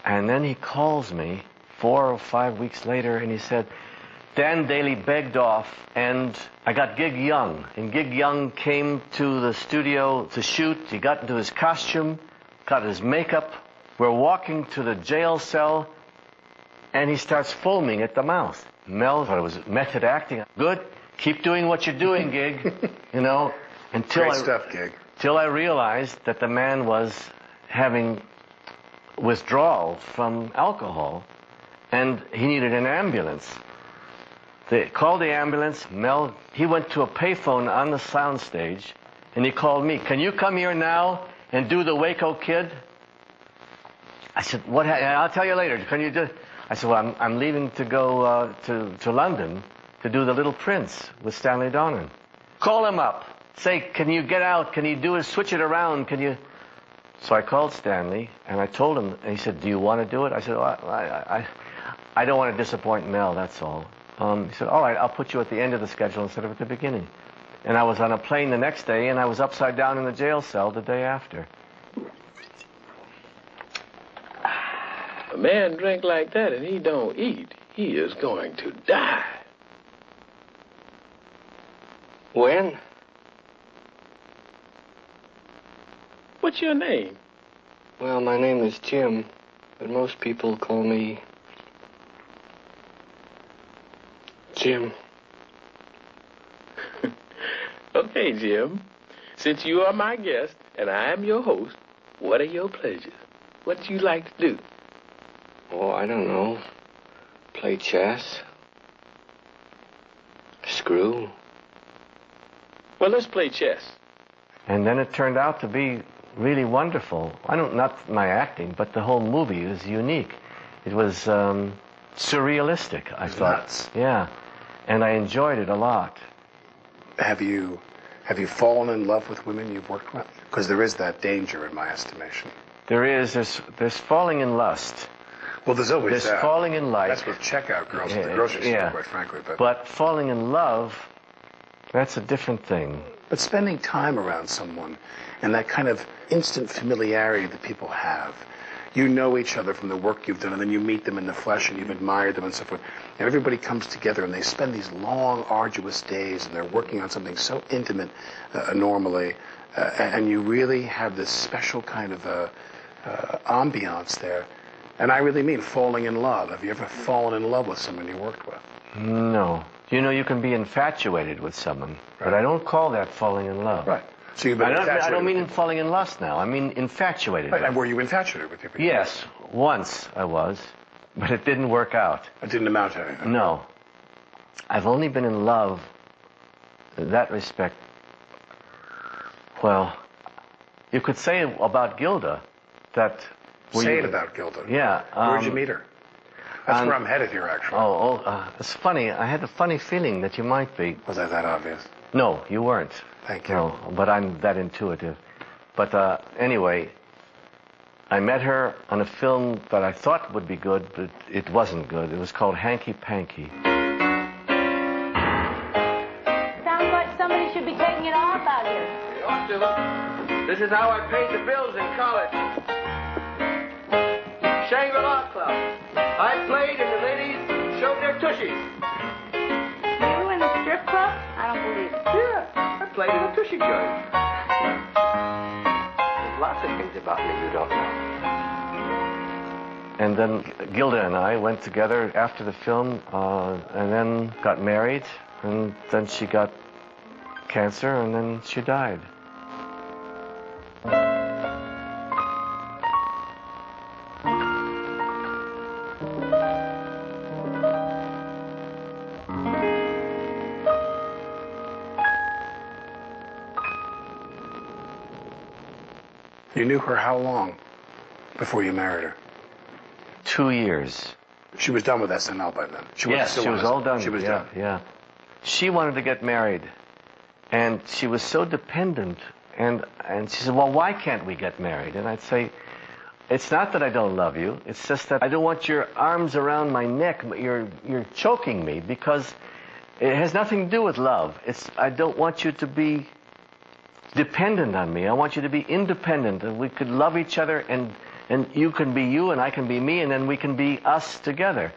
And then he calls me 4 or 5 weeks later, and he said, Dan Daly begged off, and I got Gig Young. And Gig Young came to the studio to shoot. He got into his costume, got his makeup. We're walking to the jail cell, and he starts foaming at the mouth. Mel thought it was method acting. Good. Keep doing what you're doing, Gig. You know, Great stuff, Gig. Till I realized that the man was having withdrawal from alcohol, and he needed an ambulance. They called the ambulance. Mel, he went to a payphone on the soundstage, and he called me. Can you come here now and do the Waco Kid? I said, what? I'll tell you later. Can you do? I said, well, I'm leaving to go to London to do The Little Prince with Stanley Donen. Call him up. Say, can you get out? Can you do it? Switch it around? Can you? So I called Stanley, and I told him, and he said, do you want to do it? I said, I don't want to disappoint Mel, that's all. He said, all right, I'll put you at the end of the schedule instead of at the beginning. And I was on a plane the next day, and I was upside down in the jail cell the day after. A man drink like that and he don't eat, he is going to die. When? What's your name? Well, my name is Jim, but most people call me Jim. Okay, Jim. Since you are my guest and I am your host, what are your pleasures? What do you like to do? Oh, I don't know. Play chess. Screw. Well, let's play chess. And then it turned out to be really wonderful. Not my acting, but the whole movie was unique. It was surrealistic, I thought. Nuts. Yeah. And I enjoyed it a lot. Have you fallen in love with women you've worked with? Because there is that danger in my estimation. There's falling in lust. Well, there's always There's falling in like. That's with checkout girls at the grocery store, yeah. quite frankly. But falling in love, that's a different thing. But spending time around someone and that kind of instant familiarity that people have. You know each other from the work you've done, and then you meet them in the flesh and you've admired them and so forth. And everybody comes together and they spend these long, arduous days and they're working on something so intimate normally. And you really have this special kind of ambiance there. And I really mean falling in love. Have you ever fallen in love with someone you worked with? No. You know, you can be infatuated with someone, but I don't call that falling in love. Right. So you've been infatuated. I don't mean falling in lust now. I mean infatuated. Right. And were you infatuated with people? Yes. Once I was, but it didn't work out. It didn't amount to anything? No. I've only been in love in that respect. Well, you could say about Gilda that... Say it about Gilda. Yeah. Where'd you meet her? That's where I'm headed here, actually. It's funny. I had a funny feeling that you might be. Was I that obvious? No, you weren't. Thank you. No, but I'm that intuitive. But anyway, I met her on a film that I thought would be good, but it wasn't good. It was called Hanky Panky. Sounds like somebody should be taking it off out here. They ought to. This is how I paid the bills in college. Shangri-La Club. I played and the ladies showed their tushies. You in the strip club? I don't believe it. Yeah, I played in a tushy joint. There's lots of things about me you don't know. And then Gilda and I went together after the film, and then got married, and then she got cancer, and then she died. You knew her how long before you married her? 2 years. She was done with SNL by then. Yes, she was all done. She was done. Yeah. She wanted to get married, And she was so dependent. And she said, well, why can't we get married? And I'd say, it's not that I don't love you. It's just that I don't want your arms around my neck. You're choking me, because it has nothing to do with love. I don't want you to be dependent on me. I want you to be independent, and we could love each other, and you can be you and I can be me, and then we can be us together.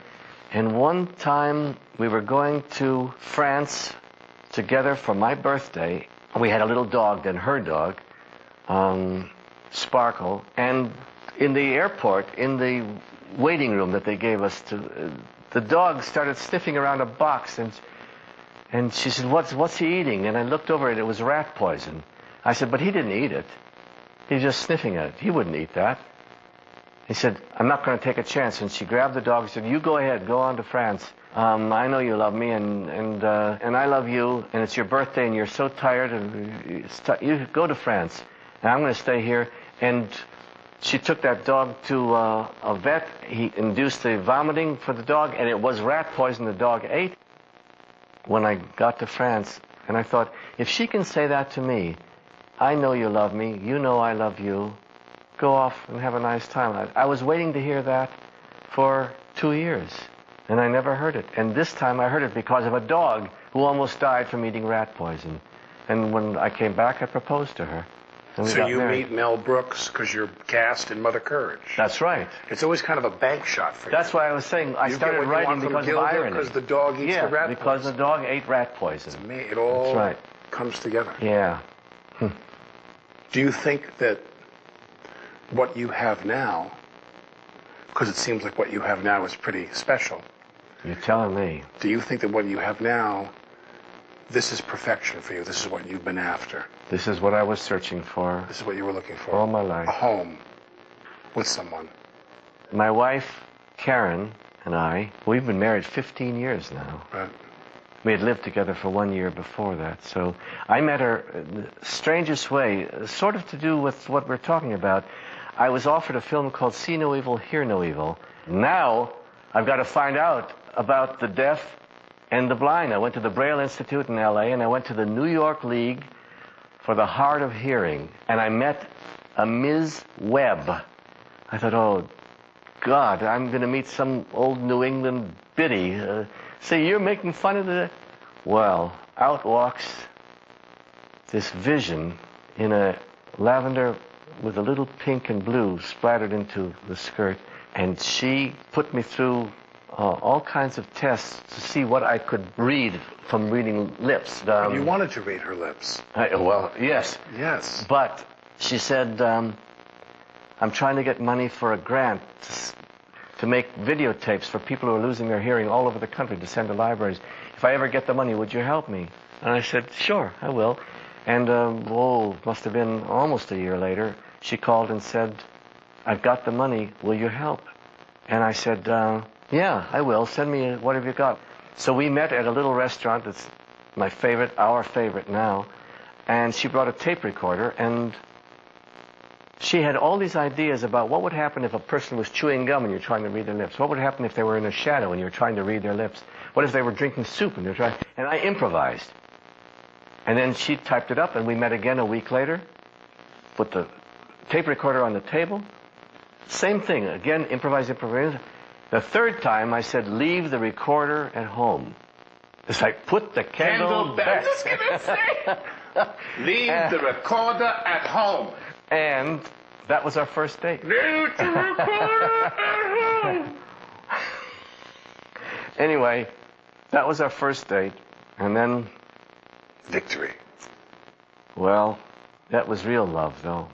And one time we were going to France together for my birthday. We had a little dog, then her dog, Sparkle, and in the airport, in the waiting room that they gave us, the dog started sniffing around a box, and she said, what's he eating? And I looked over and it was rat poison. I said, but he didn't eat it. He's just sniffing at it. He wouldn't eat that. He said, I'm not going to take a chance. And she grabbed the dog and said, you go ahead, go on to France. I know you love me, and I love you, and it's your birthday, and you're so tired, and you go to France, and I'm going to stay here. And she took that dog to a vet. He induced the vomiting for the dog, and it was rat poison the dog ate. When I got to France, and I thought, if she can say that to me, I know you love me, you know I love you, go off and have a nice time. I was waiting to hear that for 2 years, and I never heard it. And this time I heard it because of a dog who almost died from eating rat poison. And when I came back, I proposed to her. So you meet Mel Brooks because you're cast in Mother Courage. That's right. It's always kind of a bank shot for you. That's why I was saying I started writing because of irony. Because the dog eats the rat poison. Because the dog ate rat poison. It all comes together. Yeah. Do you think that what you have now, because it seems like what you have now is pretty special. You're telling me. Do you think that what you have now, this is perfection for you? This is what you've been after? This is what I was searching for. This is what you were looking for? All my life. A home with someone. My wife, Karen, and I, we've been married 15 years now. Right. We had lived together for 1 year before that. So I met her the strangest way, sort of to do with what we're talking about. I was offered a film called See No Evil, Hear No Evil. Now I've got to find out about the deaf and the blind. I went to the Braille Institute in L.A., and I went to the New York League for the Hard of Hearing, and I met a Ms. Webb. I thought, oh, God, I'm going to meet some old New England biddy. Say, you're making fun of the... Well, out walks this vision in a lavender with a little pink and blue splattered into the skirt, and she put me through all kinds of tests to see what I could read from reading lips. You wanted to read her lips. Well, yes. Yes. But she said, I'm trying to get money for a grant to make videotapes for people who are losing their hearing all over the country to send to libraries. If I ever get the money, would you help me? And I said, sure, I will. And, must have been almost a year later, she called and said, I've got the money, will you help? And I said, yeah, I will. Send me what have you got? So we met at a little restaurant that's my favorite, our favorite now, and she brought a tape recorder, and she had all these ideas about what would happen if a person was chewing gum and you're trying to read their lips. What would happen if they were in a shadow and you're trying to read their lips? What if they were drinking soup and they're trying... And I improvised. And then she typed it up, and we met again a week later, put the tape recorder on the table. Same thing, again, improvise. The third time, I said, leave the recorder at home. It's like, put the candle back. I was just going to say, leave the recorder at home. And that was our first date. Leave the recorder at home. Anyway, that was our first date. And then... Victory. Well, that was real love, though.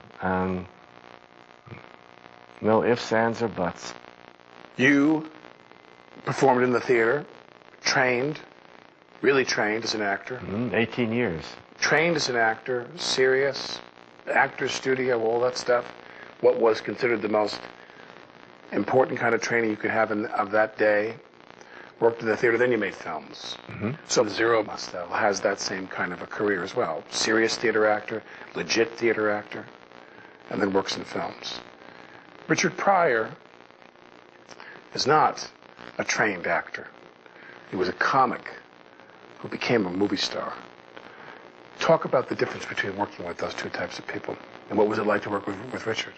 No ifs, ands, or buts. You performed in the theater, trained, really trained as an actor. 18 years. Trained as an actor, serious, actor's studio, all that stuff. What was considered the most important kind of training you could have of that day. Worked in the theater, then you made films. So Zero Mostel has that same kind of a career as well. Serious theater actor, legit theater actor, and then works in films. Richard Pryor is not a trained actor. He was a comic who became a movie star. Talk about the difference between working with those two types of people. And what was it like to work with Richard?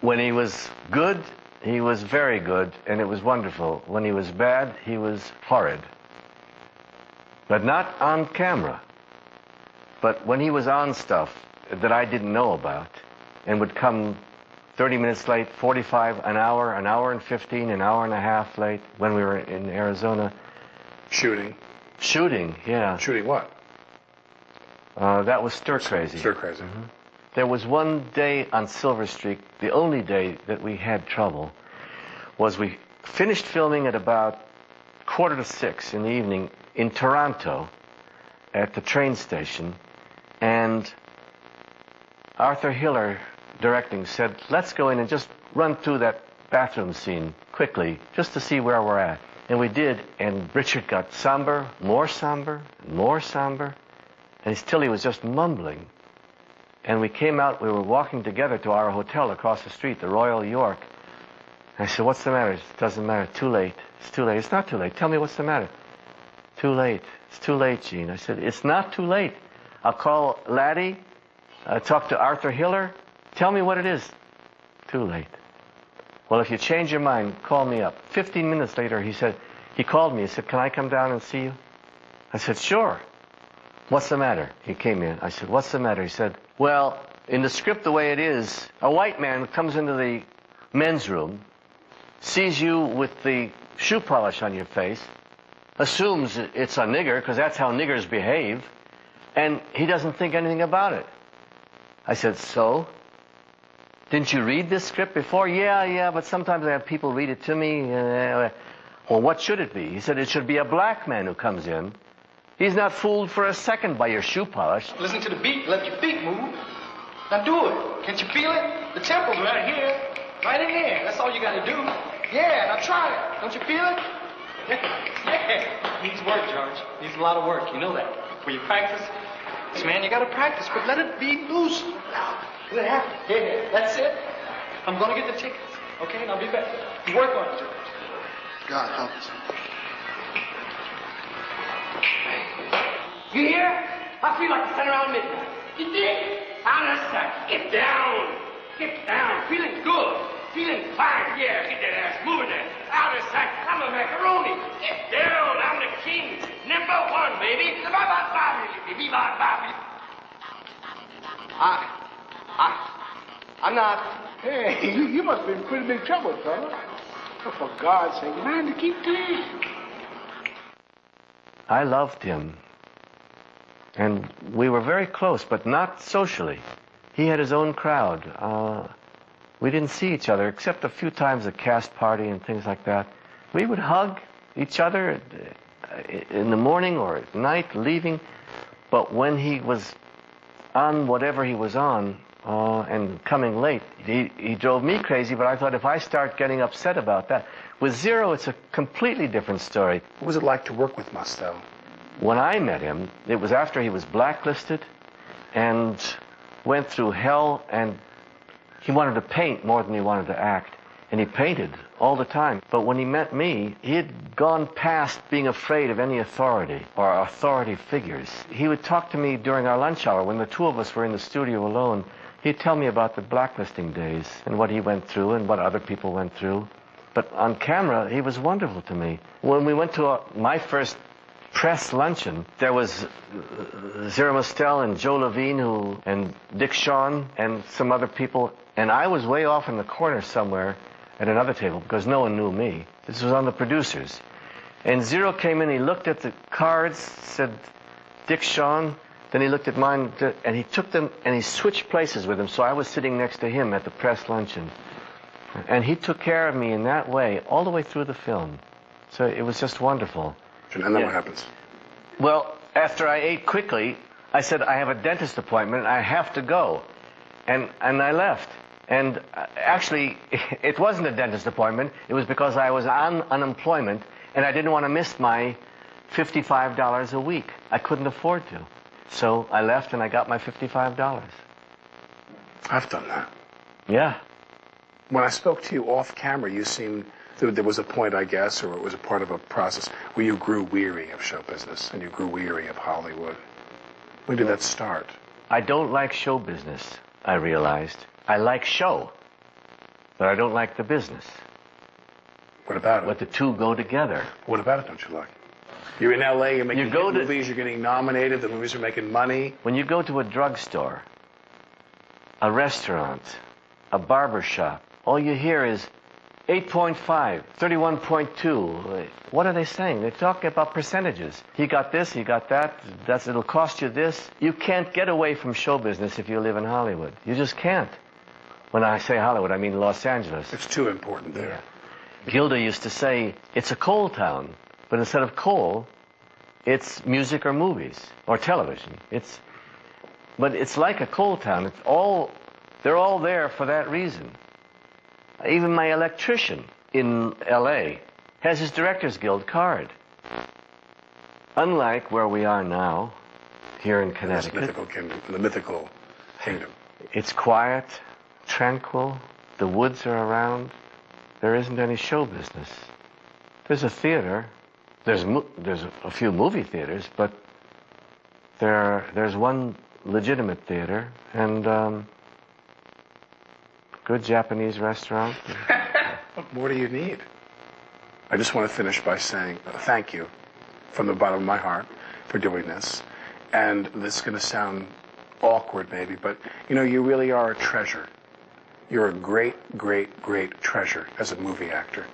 When he was good, he was very good, and it was wonderful. When he was bad, he was horrid. But not on camera. But when he was on stuff that I didn't know about, and would come 30 minutes late, 45, an hour and 15, an hour and a half late when we were in Arizona. Shooting? Shooting, yeah. Shooting what? That was Stir Crazy. Stir Crazy. Mm-hmm. There was one day on Silver Streak, the only day that we had trouble, was we finished filming at about 5:45 in the evening in Toronto at the train station, and Arthur Hiller, directing, said, let's go in and just run through that bathroom scene quickly, just to see where we're at. And we did, and Richard got somber, more somber, more somber, and still he was just mumbling. And we came out, we were walking together to our hotel across the street, the Royal York. I said, what's the matter? It doesn't matter, too late. It's too late. It's not too late. Tell me what's the matter. Too late. It's too late, Gene. I said, it's not too late. I'll call Laddie, talk to Arthur Hiller. Tell me what it is. Too late. Well, if you change your mind, call me up. 15 minutes later, he called me. He said, can I come down and see you? I said, sure. What's the matter? He came in. I said, what's the matter? He said, well, in the script the way it is, a white man comes into the men's room, sees you with the shoe polish on your face, assumes it's a nigger, because that's how niggers behave, and he doesn't think anything about it. I said, so? Didn't you read this script before? Yeah, but sometimes I have people read it to me. Well, what should it be? He said, it should be a black man who comes in. He's not fooled for a second by your shoe polish. Listen to the beat, let your feet move. Now do it. Can't you feel it? The temple's right here, right in there. That's all you gotta do. Yeah, now try it. Don't you feel it? Yeah. Needs work, George. Needs a lot of work. You know that. Will you practice? Man, you gotta practice, but let it be loose. Let it happen. Yeah, that's it. I'm gonna get the tickets. Okay, and I'll be back. You work on it, George. God help us. You hear? I feel like it's around midnight. You dig? Out of sight. Get down. Get down. Feeling good. Feeling fine. Yeah, get that ass moving there. Out of sight. I'm a macaroni. Get down. I'm the king. Number one, baby. I'm not. Hey, you must be in pretty big trouble, fella. Oh, for God's sake, mind to keep clean. I loved him. And we were very close, but not socially. He had his own crowd. We didn't see each other, except a few times at cast party and things like that. We would hug each other in the morning or at night, leaving. But when he was on whatever he was on, and coming late, he drove me crazy, but I thought if I start getting upset about that. With Zero, it's a completely different story. What was it like to work with Mostel? When I met him, it was after he was blacklisted and went through hell, and he wanted to paint more than he wanted to act. And he painted all the time. But when he met me, he had gone past being afraid of any authority or authority figures. He would talk to me during our lunch hour when the two of us were in the studio alone. He'd tell me about the blacklisting days and what he went through and what other people went through. But on camera, he was wonderful to me. When we went to my first press luncheon, there was Zero Mostel and Joe Levine and Dick Shawn and some other people. And I was way off in the corner somewhere at another table because no one knew me. This was on the producers. And Zero came in, he looked at the cards, said Dick Shawn, then he looked at mine, and he took them and he switched places with them. So I was sitting next to him at the press luncheon. And he took care of me in that way all the way through the film. So it was just wonderful. And then what happens? Well, after I ate quickly, I said, I have a dentist appointment, I have to go. And I left. And actually, it wasn't a dentist appointment. It was because I was on unemployment, and I didn't want to miss my $55 a week. I couldn't afford to. So I left, and I got my $55. I've done that. Yeah. When I spoke to you off camera, you seemed... There was a point, I guess, or it was a part of a process where you grew weary of show business and you grew weary of Hollywood. When did that start? I don't like show business, I realized. I like show, but I don't like the business. What about it? But the two go together. What about it don't you like? You're in L.A., you're making movies, you're getting nominated, the movies are making money. When you go to a drugstore, a restaurant, a barber shop, all you hear is 8.5, 31.2. What are they saying? They're talking about percentages. He got this, he got that, it'll cost you this. You can't get away from show business if you live in Hollywood. You just can't. When I say Hollywood, I mean Los Angeles. It's too important there. Yeah. Gilda used to say, it's a coal town, but instead of coal, it's music or movies or television. But it's like a coal town. They're all there for that reason. Even my electrician in L.A. has his Directors Guild card. Unlike where we are now, here in Connecticut. The mythical kingdom. It's quiet, tranquil. The woods are around. There isn't any show business. There's a theater. There's a few movie theaters, but there's one legitimate theater and good Japanese restaurant. What more do you need? I just want to finish by saying thank you from the bottom of my heart for doing this. And this is going to sound awkward maybe, but you know, you really are a treasure. You're a great, great, great treasure as a movie actor.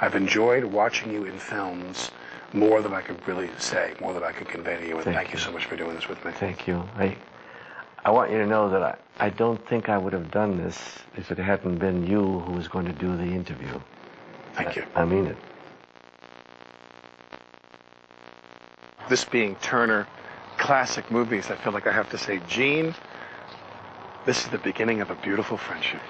I've enjoyed watching you in films more than I could really say, more than I could convey to you. And thank you so much for doing this with me. Thank you. I want you to know that I don't think I would have done this if it hadn't been you who was going to do the interview. Thank you. I mean it. This being Turner Classic Movies, I feel like I have to say, Gene, this is the beginning of a beautiful friendship.